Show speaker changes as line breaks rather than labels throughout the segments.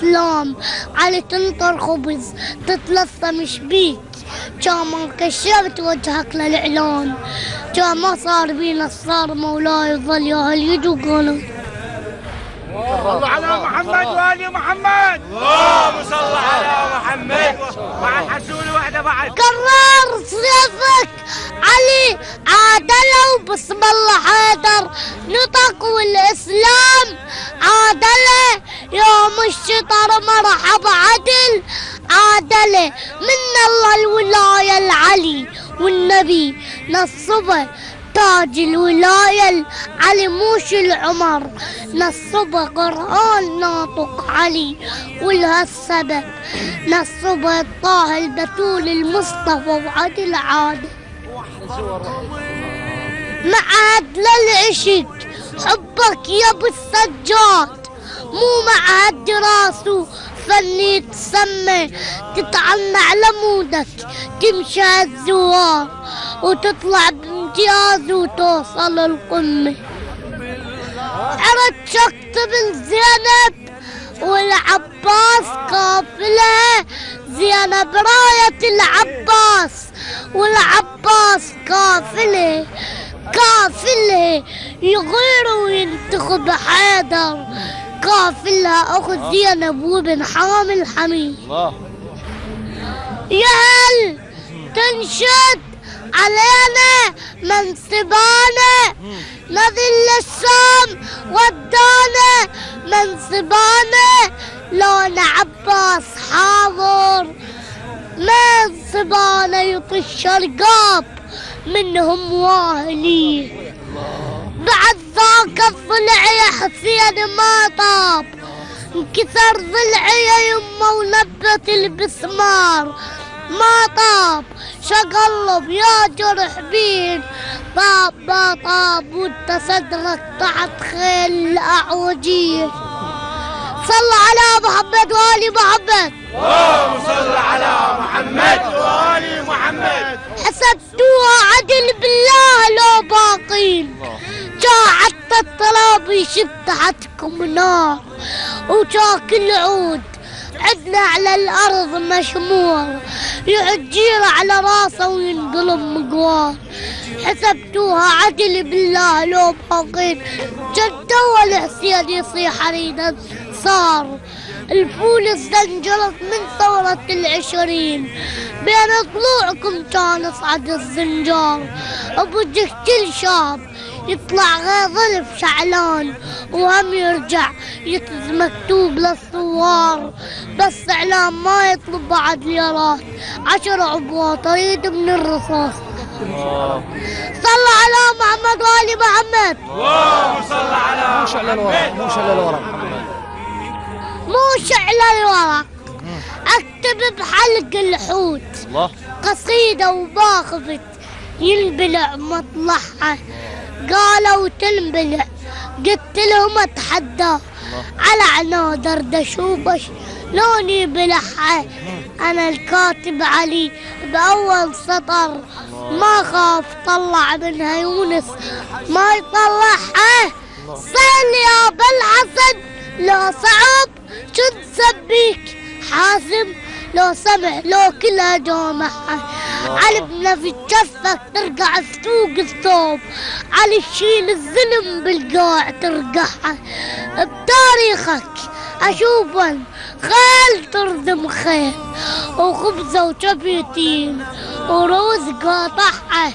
الإسلام. علي تنطر خبز تتلصم شبيك، كان ما كشفت وجهك للإعلان، كان ما صار بينا صار مولاي ظل يا هل يجوا قالوا
الله على محمد وآل محمد. اللهم صل على محمد. مع الحسون واحدة بعد.
كرر صيفك علي عادله بسم الله حيدر نطق والإسلام عادله يوم الشطر مرحب عدل عادله من الله الولاية العلي والنبي نصبه تاج الولاية علي موش العمر نصبه قرآن ناطق علي ولهالسبب نصبه طه البتول المصطفى وعدل عادل معهد للعشق حبك يا ابو السجاد مو معهد دراسه فني تسمى تتعنى على مودك تمشي الزوار وتطلع بامتياز وتوصل القمة. أردت أكتب زينب والعباس قافلة زينب راية العباس والعباس قافلة قافلة يغير وينتخب حيدر قافلها أخو زينب وابن حامل حميد. يا هل تنشد علينا منصبانا نذل الشام ودانا منصبانا لون عباس حاضر منصبانا يطش الرقاب منهم واهلي بعد ذاك الضلع يا حسين ما طاب انكسر ضلعي يمه ونبت البسمار ما طاب شقلب يا جرح بين طاب ما طاب وانت صدرك تحت خيل الأعوجين. صل على محمد وآل محمد.
اللهم صل على محمد وآل محمد.
حسبتوها عدل بالله لو باقين جا حتى التراب يشب تحتكم نار وجاك العود عدنا على الأرض مشمور يعجير على راسه وينقلب مقوار. حسبتوها عدل بالله لو باقين جدوا الحسين يصيح حريدا صار الفول الزنجرت من ثورة العشرين بين ضلوعكم كان صعد الزنجار وبوجه كل شاب يطلع غير ظلف شعلان وهم يرجع يكتب مكتوب للثوار بس اعلام ما يطلب بعد ليرات 10 عبوات اريد من الرصاص. صلى على محمد وآل محمد.
اللهم صل على محمد.
مو شعل الورق
مو شعل الورق اكتب بحلق الحوت
الله
قصيدة وباخفت ينبلع مطلعها قالوا تنبلع قلت لهم اتحدى على عناد دردشوبش لوني بلحها انا الكاتب علي باول سطر ما خاف طلع منها يونس ما يطلعها صل يا بالحسن لو صعب كنت سبيك حاسم لو سمع لو كلها جامعها علي بنفي جفك ترقع سوق الثوب علي تشيل الظلم بالقاع ترقعها بتاريخك اشوفن خيل تردم خيل وخبزه وشبيتين وروز قاطعها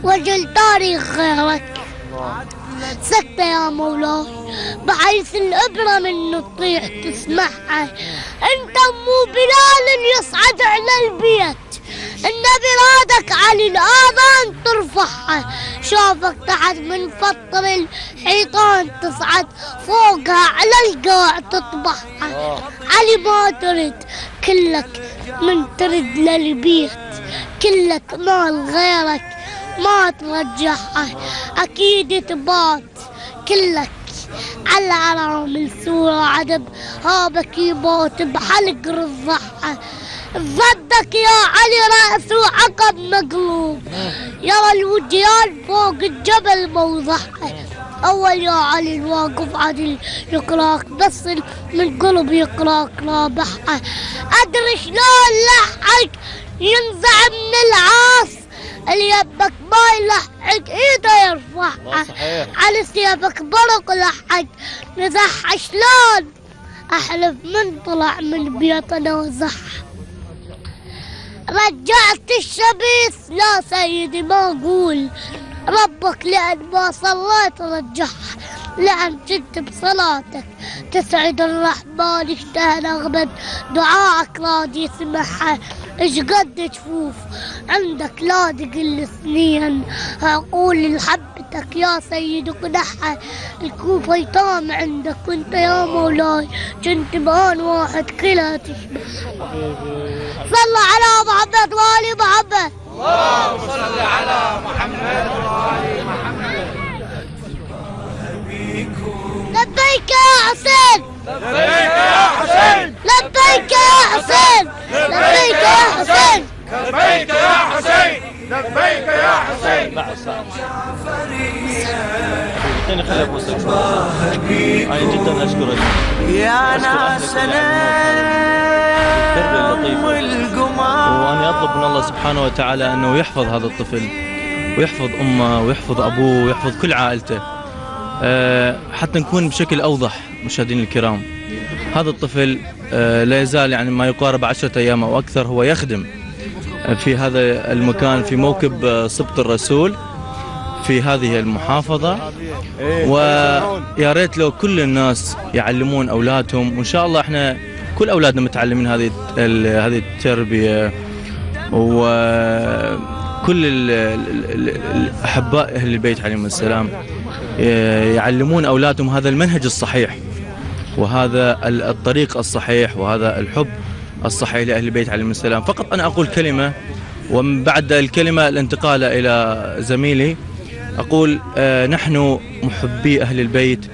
وجل تاريخ غيرك سكتة يا مولاي بحيث الإبرة منه تطيح تسمعها انت مو بلال يصعد على البيت النبي رادك على الآذان ترفعها شافك تحت من فطر الحيطان تصعد فوقها على القاع تطبعها علي ما ترد كلك من ترد للبيت كلك مال غيرك ما ترجعها اكيد تبات كلك على عرامل سورة عدب هابك يبات بحلق رضعها ضدك يا علي رأسه عقب مقلوب يرى الوديان فوق الجبل موضعها أول يا علي الواقف عدل يقراك بس من قلب يقراك رابحة. أدري شلون لحق ينزع من العاص اللي يبك ما يلحق ايده يرفعها على سيفك برق لحق نزح. شلون احلف من طلع من بيتنا وزح. رجعت الشبيث لا سيدي ما اقول ربك لأن ما صليت رجعها لأن كنت بصلاتك تسعد الرحمن اشتهى نغمة دعائك راضي يسمعها. ايش قد جفوف عندك لا تقل سنين اقول لحبتك يا سيد قدحها. الكوفة يتام عندك وانت يا مولاي كنت بان واحد كلها تشبه. صلى على محمد وآل محمد.
اللهم صل على محمد وآل محمد.
لبيك يا حسين
لبيك يا حسين
لبيك يا حسين لبيك يا حسين
لبيك يا حسين لبيك يا حسين.
خليني خلي ابوسك انا جدا اشكرك
يا ناس
واني اطلب من الله سبحانه وتعالى انه يحفظ هذا الطفل ويحفظ امه ويحفظ ابوه ويحفظ كل عائلته حتى نكون بشكل اوضح. مشاهدينا الكرام هذا الطفل لا يزال يعني ما يقارب 10 ايام او اكثر هو يخدم في هذا المكان في موكب سبط الرسول في هذه المحافظة. ويا ريت لو كل الناس يعلمون أولادهم وإن شاء الله إحنا كل أولادنا متعلمين هذه التربية وكل الأحباء أهل البيت عليهم السلام يعلمون أولادهم هذا المنهج الصحيح وهذا الطريق الصحيح وهذا الحب الصحيح لأهل البيت عليهم السلام. فقط أنا أقول كلمة ومن بعد الكلمة الانتقال إلى زميلي أقول نحن محبي أهل البيت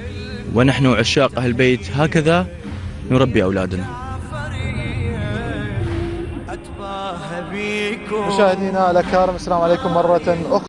ونحن عشاق أهل البيت هكذا نربي أولادنا.
مشاهدينا الأكارم السلام عليكم مرة أخرى.